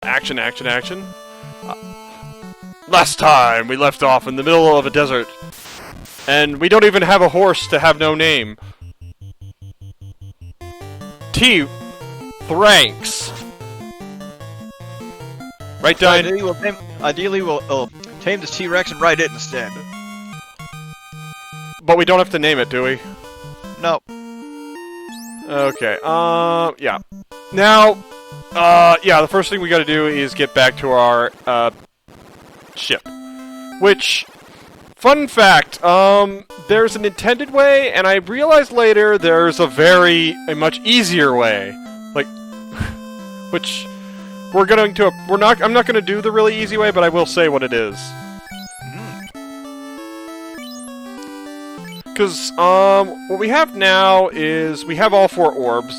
Action, action, action. Last time, we left off in the middle of a desert. And we don't even have a horse to have no name. T-Ranks. Right, Dyne? Ideally, we'll tame this T-Rex and ride it instead. But we don't have to name it, do we? No. Okay, yeah. Now, yeah, the first thing we gotta do is get back to our, ship. Which, fun fact, there's an intended way, and I realized later there's a much easier way. Like, which, I'm not gonna do the really easy way, but I will say what it is. Because, what we have now is, we have all 4 orbs.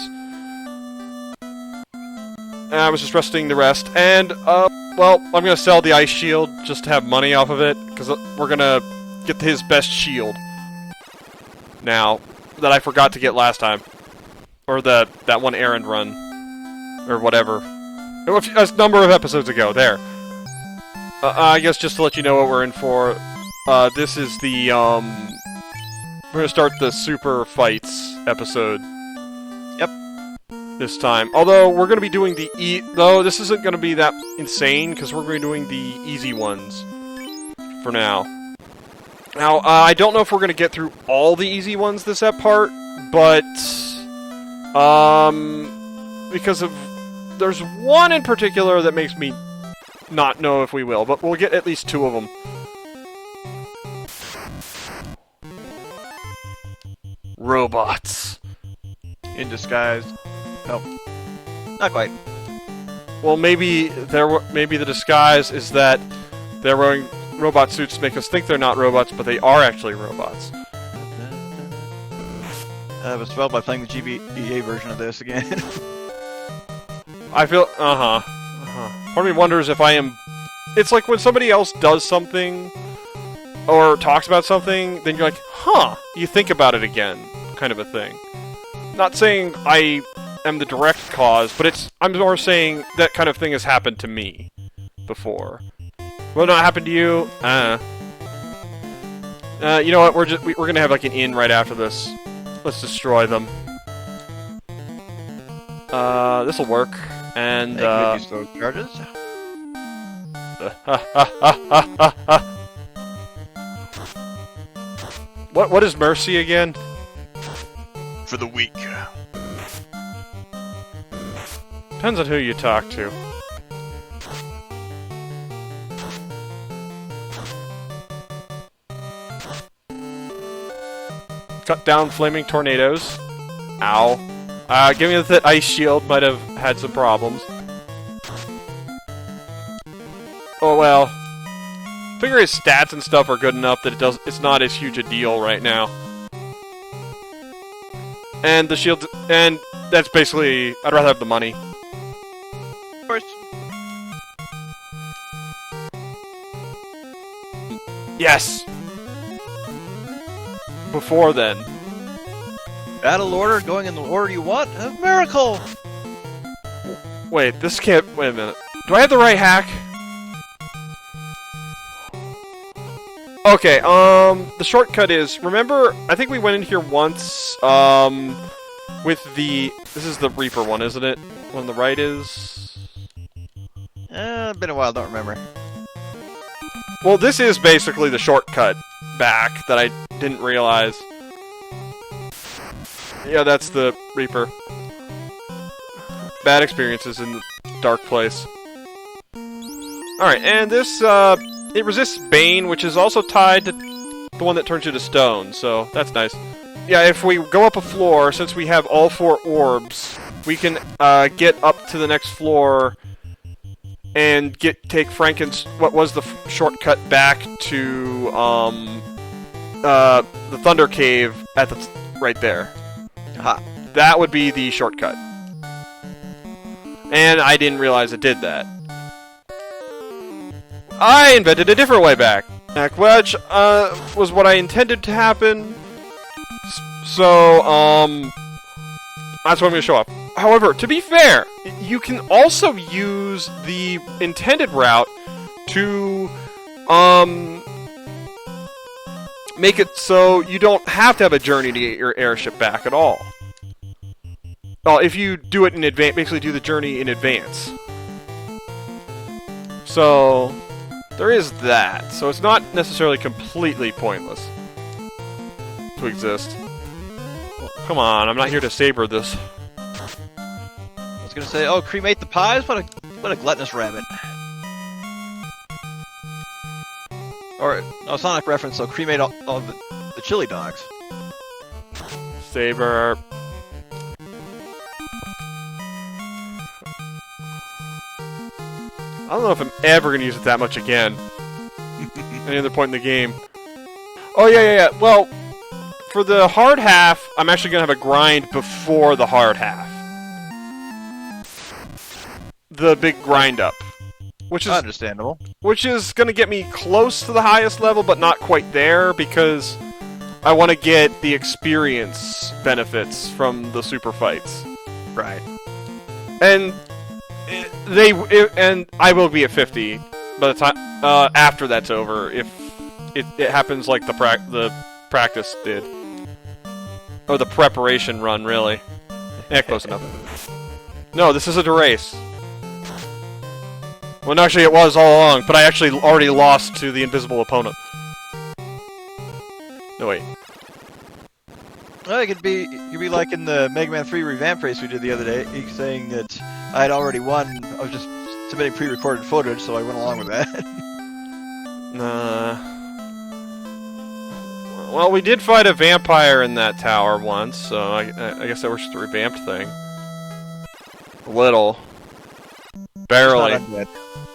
And I was just resting the rest, and, well, I'm gonna sell the ice shield just to have money off of it, because we're gonna get his best shield. Now, that I forgot to get last time. Or that one errand run. Or whatever. A number of episodes ago, there. I guess just to let you know what we're in for, this is the, we're gonna start the super fights episode. Yep. This time. Although, we're gonna be doing though, this isn't gonna be that insane, because we're gonna be doing the easy ones. For now. Now, I don't know if we're gonna get through all the easy ones this part, but, because of, there's one in particular that makes me not know if we will, but we'll get at least 2 of them. Robots. In disguise. Nope. Not quite. Well, maybe the disguise is that they're wearing robot suits to make us think they're not robots, but they are actually robots. I was spelled by playing the GBA version of this again. I feel, Part of me wonders if I am... It's like when somebody else does something, or talks about something, then you're like, huh, you think about it again, kind of a thing. Not saying I am the direct cause, but I'm more saying that kind of thing has happened to me before. Will it not happen to you? You know what, we're gonna have like an inn right after this. Let's destroy them. This'll work, and, use those charges. What is mercy again? For the weak. Depends on who you talk to. Cut down flaming tornadoes. Ow. Giving us that ice shield might have had some problems. Oh well. Figure his stats and stuff are good enough that it's not as huge a deal right now. And the shield, and that's basically, I'd rather have the money. Of course. Yes! Before then. Battle order going in the order you want? A miracle! Wait, this can't, wait a minute. Do I have the right hack? Okay, the shortcut is, remember, I think we went in here once, with this is the Reaper one, isn't it? One on the right is... Been a while, don't remember. Well, this is basically the shortcut back that I didn't realize. Yeah, that's the Reaper. Bad experiences in the dark place. Alright, and this, it resists Bane, which is also tied to the one that turns you to stone, so that's nice. Yeah, if we go up a floor, since we have all 4 orbs, we can get up to the next floor and take Franken's, what was the shortcut back to the Thunder Cave at the right there. Aha. That would be the shortcut. And I didn't realize it did that. I invented a different way back, which was what I intended to happen. So, that's what I'm going to show off. However, to be fair, you can also use the intended route to make it so you don't have to have a journey to get your airship back at all. Well, if you do it in advance, basically do the journey in advance. So there is that. So it's not necessarily completely pointless to exist. Come on, I'm not here to savor this. I was gonna say, oh, cremate the pies? What a gluttonous rabbit. Or, no, Sonic reference, so cremate all the chili dogs. Savor. I don't know if I'm ever going to use it that much again. Any other point in the game. Oh, yeah. Well, for the hard half, I'm actually going to have a grind before the hard half. The big grind up. Which is understandable. Which is going to get me close to the highest level, but not quite there, because I want to get the experience benefits from the super fights. Right. And and I will be at 50 by the time after that's over, if it happens like the practice did, or the preparation run, really. Close enough. No, this isn't a race. Well, no, actually, it was all along, but I actually already lost to the invisible opponent. No, wait. Well, it could be like in the Mega Man 3 revamp race we did the other day, saying that I had already won. I was just submitting pre-recorded footage, so I went along with that. Well, we did fight a vampire in that tower once, so I guess that was just a revamped thing. A little. Barely.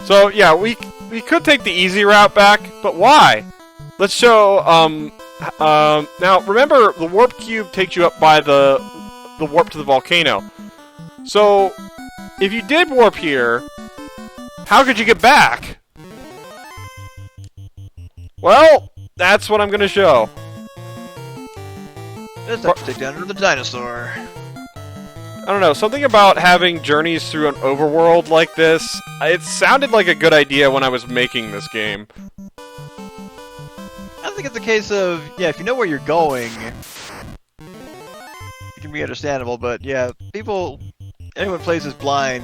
So, yeah, we could take the easy route back, but why? Let's show, now, remember, the warp cube takes you up by the warp to the volcano. So, if you did warp here, how could you get back? Well, that's what I'm gonna show. Let's have to take down another dinosaur. I don't know, something about having journeys through an overworld like this, it sounded like a good idea when I was making this game. I think it's a case of, yeah, if you know where you're going, it can be understandable, but yeah, anyone plays this blind,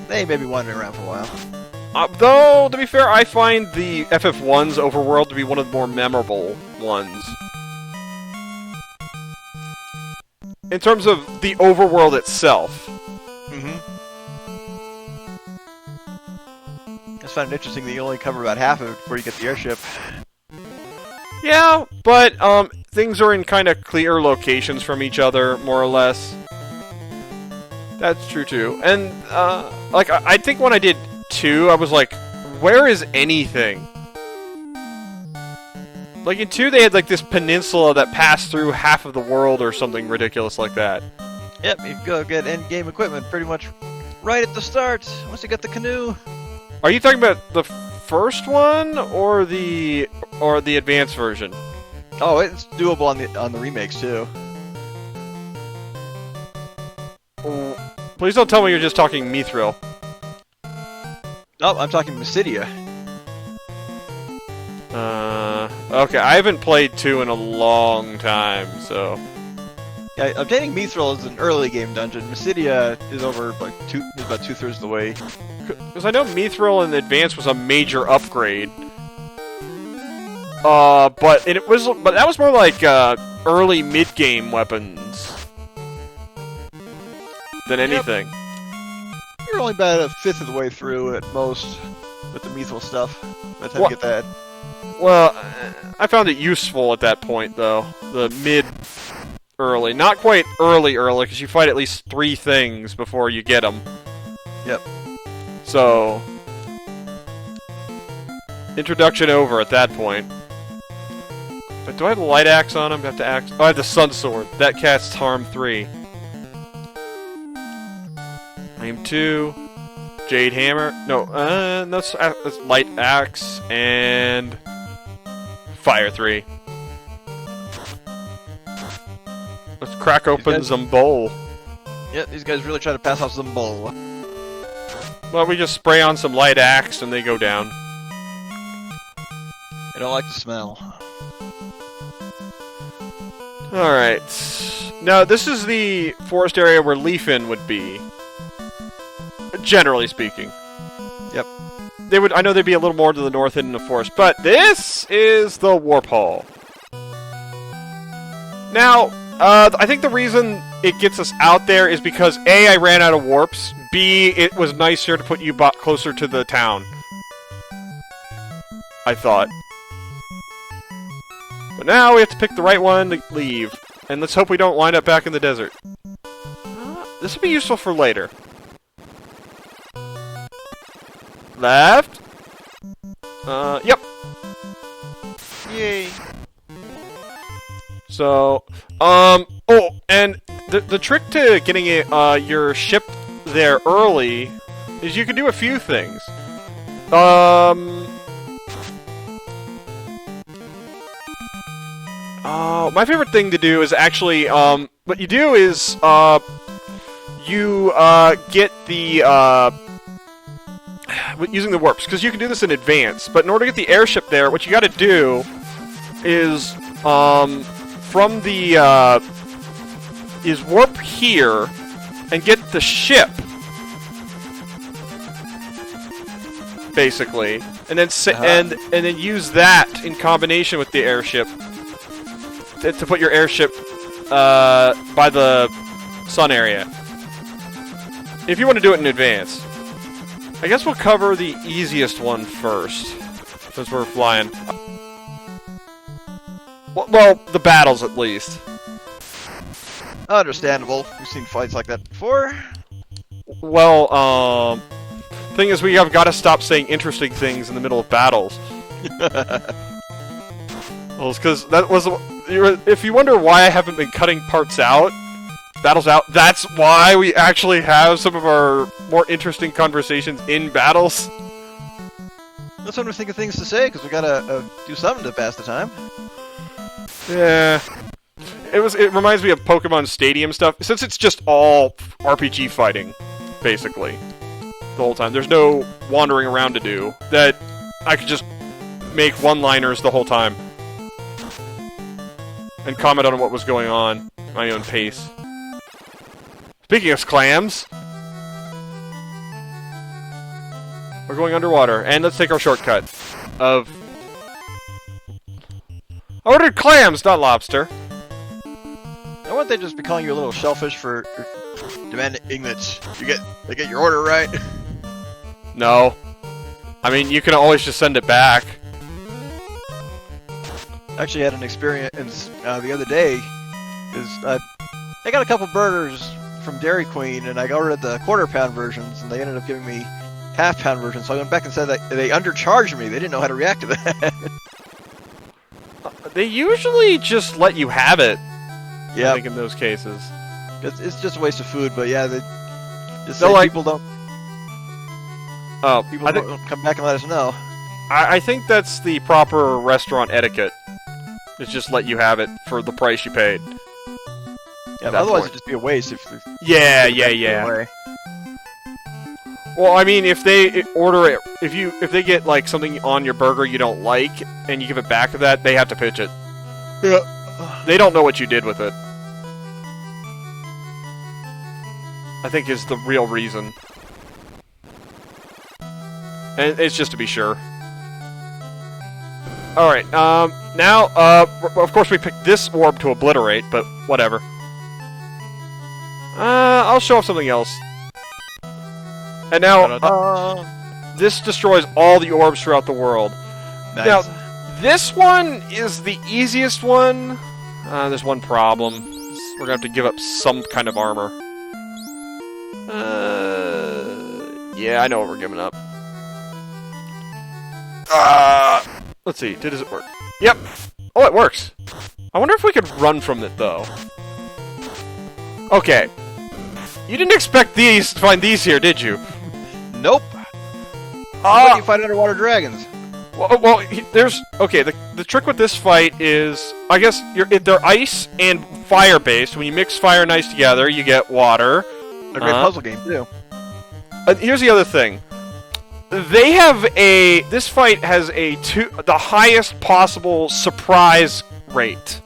they may be wandering around for a while. Though, to be fair, I find the FF1's overworld to be one of the more memorable ones. In terms of the overworld itself. Mm-hmm. I just find it interesting that you only cover about half of it before you get the airship. Yeah, but things are in kind of clear locations from each other, more or less. That's true too. And like I think when I did 2, I was like, where is anything? Like in 2, they had like this peninsula that passed through half of the world or something ridiculous like that. Yep, you can go get end-game equipment pretty much right at the start, once you get the canoe. Are you talking about the first one or the advanced version? Oh, it's doable on the remakes too. Please don't tell me you're just talking Mithril. Oh, I'm talking Mysidia. Okay, I haven't played 2 in a long time, so... Yeah, obtaining Mithril is an early game dungeon. Mysidia is over like about 2/3 of the way. Because I know Mithril in Advance was a major upgrade. But that was more like early mid-game weapons than anything. Yep. You're only about 1/5 of the way through at most with the Mithril stuff. By the time you get that. Well, I found it useful at that point, though. The mid-early. Not quite early, because you fight at least 3 things before you get them. Yep. So... introduction over at that point. But do I have the light axe on him? I have to axe... Oh, I have the sun sword. That casts harm 3. Aim 2. Jade hammer. No, that's light axe and... Fire 3. Let's crack open some bowl. Yeah, these guys really try to pass off some bull. Well, we just spray on some light axe and they go down. I don't like the smell. Alright. Now, this is the forest area where Leafin would be. Generally speaking. Yep. They would. I know they'd be a little more to the north end in the forest, but this is the warp hall. Now, I think the reason it gets us out there is because A, I ran out of warps, B, it was nicer to put you closer to the town. I thought. But now we have to pick the right one to leave, and let's hope we don't wind up back in the desert. This will be useful for later. Left. Yep. Yay. So, oh, and the trick to getting it, your ship there early is you can do a few things. My favorite thing to do is actually, what you do is, you, get the, using the warps, because you can do this in advance, but in order to get the airship there, what you gotta do is, from the, is warp here, and get the ship, basically, and then and then use that in combination with the airship to put your airship, by the sun area. If you want to do it in advance. I guess we'll cover the easiest one first, since we're flying. Well, the battles at least. Understandable. We've seen fights like that before. Well, thing is, we have got to stop saying interesting things in the middle of battles. Well, it's because that was. If you wonder why I haven't been cutting parts out, battles out, that's why we actually have some of our more interesting conversations in battles. That's when we think of things to say, because we gotta do something to pass the time. Yeah. It reminds me of Pokemon Stadium stuff, since it's just all RPG fighting, basically, the whole time. There's no wandering around to do, that I could just make one-liners the whole time. And comment on what was going on at my own pace. Speaking of clams, we're going underwater, and let's take our shortcut of... I ordered clams, not lobster. Now, wouldn't they just be calling you a little shellfish for demanding that they get your order right? No. I mean, you can always just send it back. Actually, had an experience the other day. I got a couple burgers from Dairy Queen, and I ordered the quarter-pound versions, and they ended up giving me half-pound versions. So I went back and said that they undercharged me. They didn't know how to react to that. They usually just let you have it. Yeah, I think in those cases, it's just a waste of food. But yeah, they just They're say like, people don't come back and let us know. I think that's the proper restaurant etiquette. Is just let you have it for the price you paid. Yeah, otherwise it'd just be a waste if. Yeah. Well, I mean, if they order it, if they get like something on your burger you don't like, and you give it back to that, they have to pitch it. Yeah. They don't know what you did with it. I think is the real reason. And it's just to be sure. Alright, now, of course we picked this orb to obliterate, but whatever. I'll show off something else. And now, this destroys all the orbs throughout the world. Nice. Now, this one is the easiest one. There's one problem. We're gonna have to give up some kind of armor. Yeah, I know what we're giving up. Let's see, does it work? Yep! Oh, it works! I wonder if we could run from it, though. Okay. You didn't expect to find these here, did you? Nope. How about you fight underwater dragons? Well, there's... Okay, the trick with this fight is... I guess they're ice and fire-based. When you mix fire and ice together, you get water. A great puzzle game too. Here's the other thing. They have this fight has the highest possible surprise rate.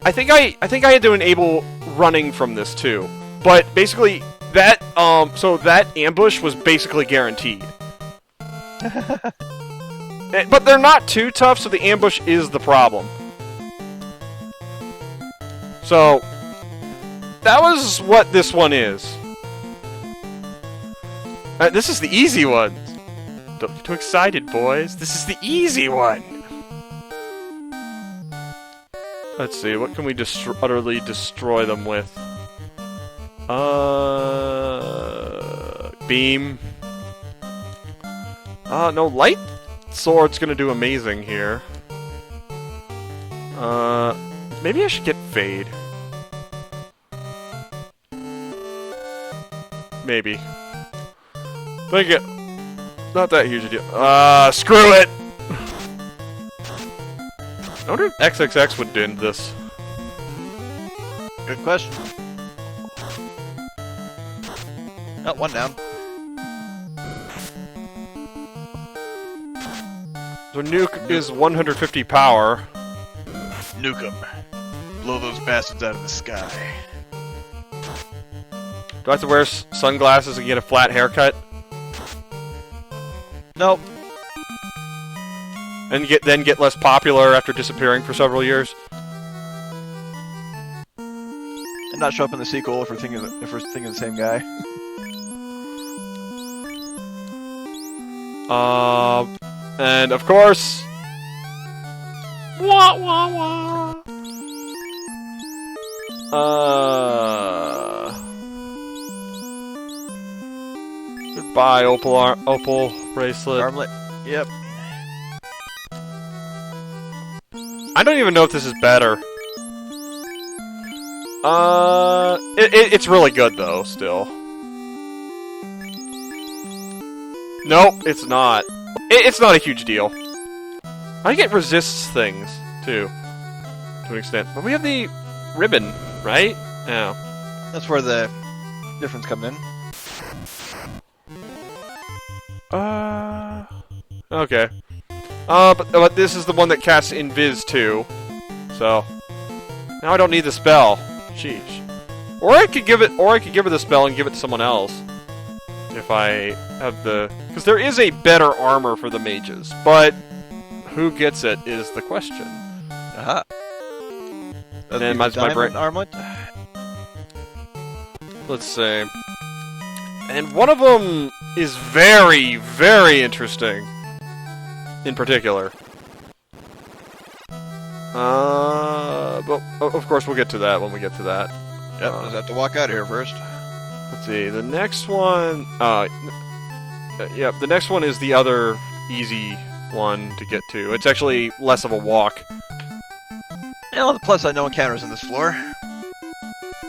I think I had to enable running from this too. But basically that so that ambush was basically guaranteed. But they're not too tough, so the ambush is the problem. So that was what this one is. This is the easy one. Don't get too excited, boys. This is the easy one. Let's see, what can we utterly destroy them with? Beam. No, light sword's gonna do amazing here. Maybe I should get Fade. Maybe. Think it. Not that huge a deal. Screw it! I wonder if XXX would end this. Good question. Oh, one down. So nuke is 150 power. Nuke 'em. Blow those bastards out of the sky. Do I have to wear sunglasses and get a flat haircut? Nope. And then get less popular after disappearing for several years? And not show up in the sequel if we're thinking of the same guy. And of course... Wah wah wah! Goodbye, Opal bracelet. Armlet. Yep. I don't even know if this is better. It's really good though, still. Nope, it's not. It's not a huge deal. I think it resists things, too. To an extent. But we have the ribbon, right? Yeah. That's where the difference comes in. Okay. But this is the one that casts Invis too. So now I don't need the spell. Sheesh. Or I could give her the spell and give it to someone else. If I have the... Because there is a better armor for the mages, but who gets it is the question. Aha. And my brain armlet. Let's see. And one of them is very, very interesting. In particular. But of course we'll get to that when we get to that. Yep, I'll have to walk out of here first. Let's see, the next one... yep, the next one is the other easy one to get to. It's actually less of a walk. Well, the plus side, no encounters on this floor.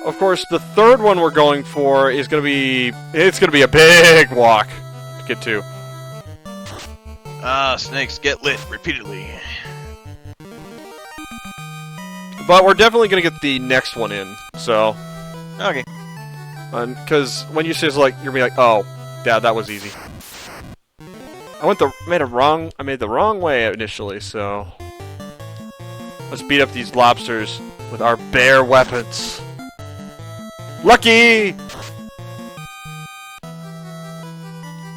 Of course, the third one we're going for is going to be... It's going to be a big walk to get to. Ah, snakes get lit repeatedly. But we're definitely going to get the next one in, so... Okay. Because when you say it's like, you're going to be like, oh, yeah, that was easy. I made the wrong way initially, so... Let's beat up these lobsters with our bare weapons. Lucky!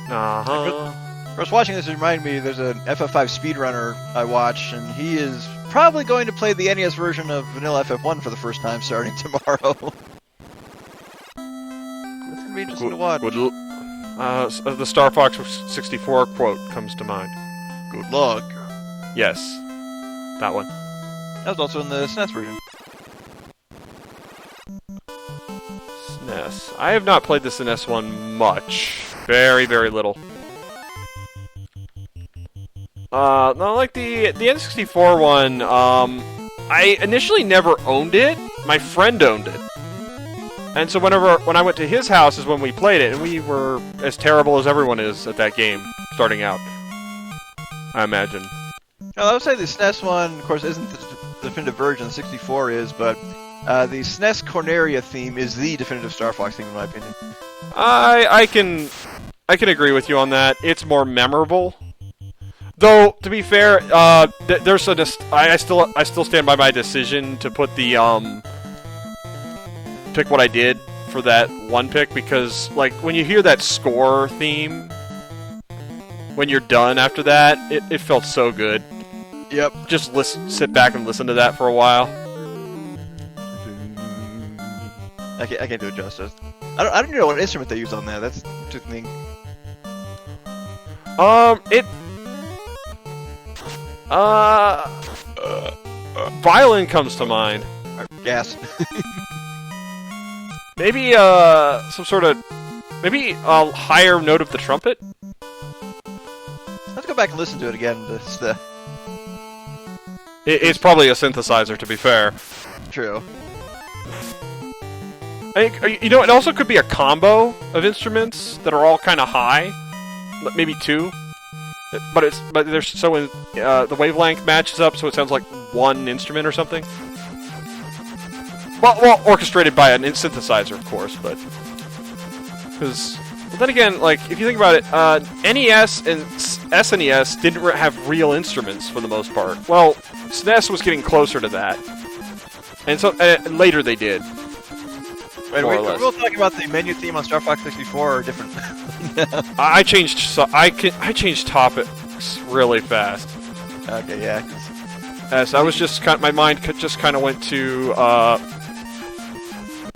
Uh-huh. I was watching this, it reminded me, there's an FF5 speedrunner I watch, and he is probably going to play the NES version of Vanilla FF1 for the first time starting tomorrow. It's going to be interesting to watch. The Star Fox 64 quote comes to mind. Good luck. Yes. That one. That was also in the SNES version. SNES. I have not played the SNES one much. Very, very little. No, like the N64 one, I initially never owned it. My friend owned it. And so when I went to his house is when we played it, and we were as terrible as everyone is at that game, starting out. I imagine. Now, I would say the SNES one, of course, isn't the definitive version, the 64 is, but The SNES Corneria theme is the definitive Star Fox theme, in my opinion. I can agree with you on that. It's more memorable. Though, to be fair, there's I still stand by my decision to put the pick what I did for that one pick, because like when you hear that score theme when you're done after that, it felt so good. Yep. Just sit back and listen to that for a while. I can't do it justice. I don't even know what instrument they use on that. That's the thing. Violin comes to mind. Gas. Maybe some sort of, maybe a higher note of the trumpet. Let's go back and listen to it again. It's probably a synthesizer, to be fair. True. You know, it also could be a combo of instruments that are all kind of high, maybe two. But they're so in the wavelength matches up, so it sounds like one instrument or something. Well, orchestrated by a synthesizer, of course, but then again, like if you think about it, NES and SNES didn't have real instruments for the most part. Well, SNES was getting closer to that, and so later they did. Wait, we're both talking about the menu theme on Star Fox 64 or different? I changed topics really fast. Okay, yeah. As I was just my mind just kind of went to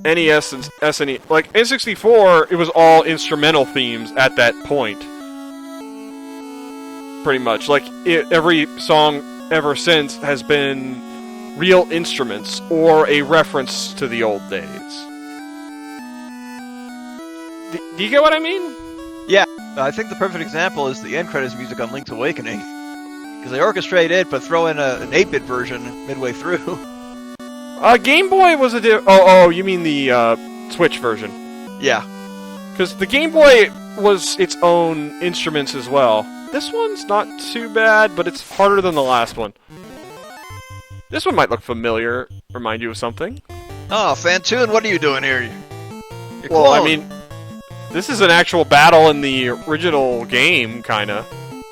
NES and SNES. Like N64, it was all instrumental themes at that point. Pretty much, like every song ever since has been real instruments or a reference to the old days. Do you get what I mean? Yeah, I think the perfect example is the end credits music on Link's Awakening. Because they orchestrate it, but throw in an 8-bit version midway through. Game Boy was a oh, you mean the Switch version? Yeah. Because the Game Boy was its own instruments as well. This one's not too bad, but it's harder than the last one. This one might look familiar, remind you of something. Oh, Fantoon, what are you doing here? You're well, I mean, this is an actual battle in the original game, kinda.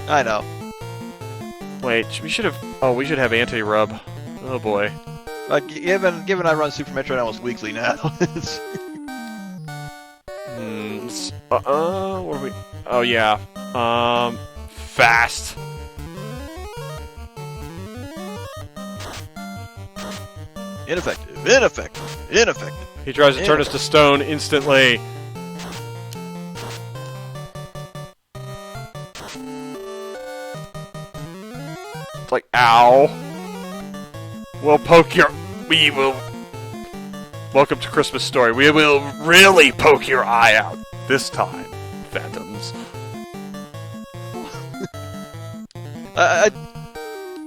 I know. Wait, we should have... Oh, we should have anti-rub. Oh, boy. Given I run Super Metroid almost weekly now. What are we... Oh, yeah. Fast. Ineffective. He tries to turn us to stone instantly. It's like, ow. We'll poke your... We will... Welcome to Christmas Story. We will really poke your eye out this time, Phantoms.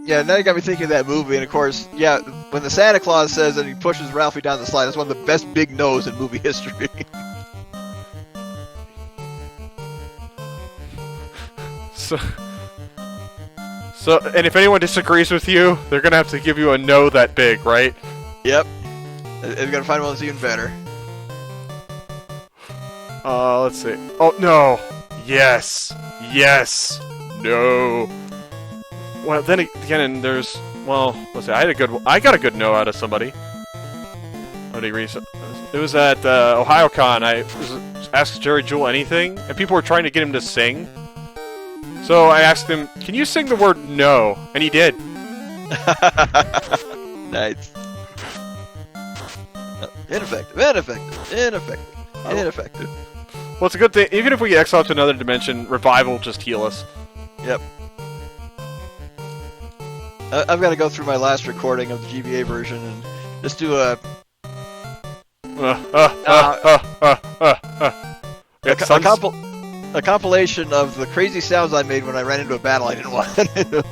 Yeah, now you got me thinking of that movie, and of course, yeah, when the Santa Claus says that he pushes Ralphie down the slide, that's one of the best big no's in movie history. So, and if anyone disagrees with you, they're gonna have to give you a no that big, right? Yep. They're gonna find one that's even better. Let's see. Oh, no! Yes! Yes! No! Well, then again, there's... Well, let's see, I got a good no out of somebody. What did he read? It was at OhioCon. I asked Jerry Jewell anything, and people were trying to get him to sing. So I asked him, can you sing the word no? And he did. Nice. Ineffective. Well, it's a good thing. Even if we get exiled to another dimension, Revival will just heal us. Yep. I've got to go through my last recording of the GBA version and just do a compilation of the crazy sounds I made when I ran into a battle I didn't want to do.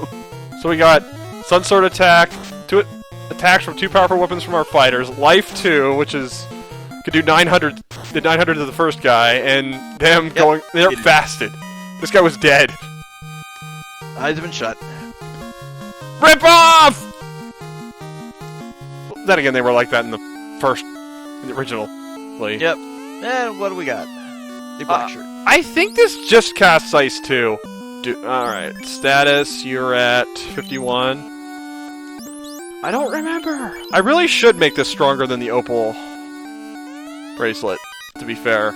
So we got Sun Sword attack, two attacks from two powerful weapons from our fighters, Life 2, which is could do 900, did 900 to the first guy, and them going, they're fasted. This guy was dead. Eyes have been shut. Rip off! Then again, they were like that in the first, originally. Yep. And what do we got? The black shirt. I think this just casts ice too. Alright, status, you're at 51. I don't remember. I really should make this stronger than the opal bracelet, to be fair.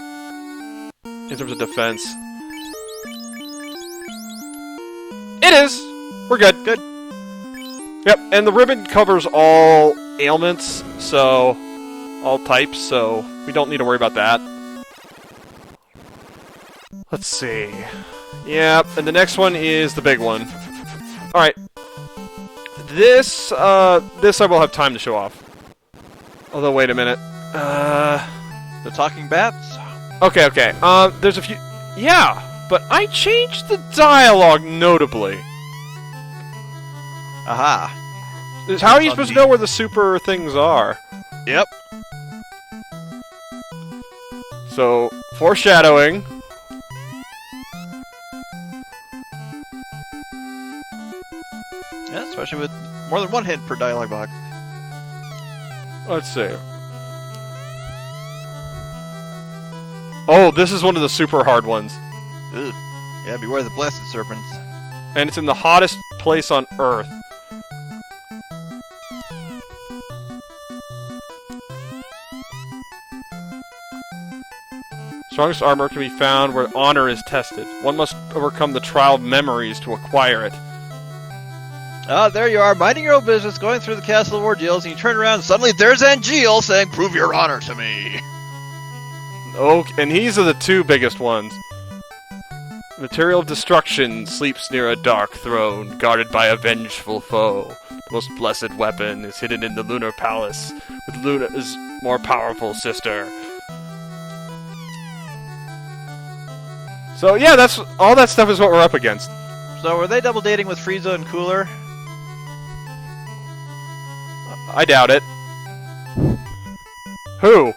In terms of defense. It is! We're good. Good. Yep, and the ribbon covers all ailments, so... all types, so we don't need to worry about that. Let's see. Yep, and the next one is the big one. Alright. This I will have time to show off. Although, wait a minute. The talking bats? Okay. There's a few... Yeah, but I changed the dialogue notably. Aha. How are you supposed to know where the super things are? Yep. So, foreshadowing. Yeah, especially with more than one hint per dialogue box. Let's see. Oh, this is one of the super hard ones. Ugh. Yeah, beware the blessed serpents. And it's in the hottest place on Earth. Strongest armor can be found where honor is tested. One must overcome the trial of memories to acquire it. Ah, there you are, minding your own business, going through the castle of ordeals, and you turn around and suddenly there's Angeal saying, "Prove your honor to me." Oh, and these are the two biggest ones. Material of destruction sleeps near a dark throne, guarded by a vengeful foe. The most blessed weapon is hidden in the lunar palace, with Luna's more powerful sister. So yeah, that's all that stuff is what we're up against. So were they double dating with Frieza and Cooler? I doubt it. Who?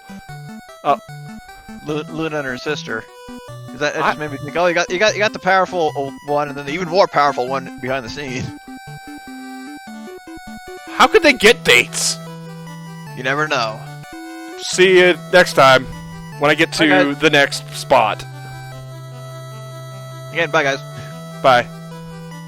Luna and her sister. That just made me think. Oh, you got the powerful one, and then the even more powerful one behind the scene. How could they get dates? You never know. See you next time when I get to the next spot. Again, bye guys. Bye.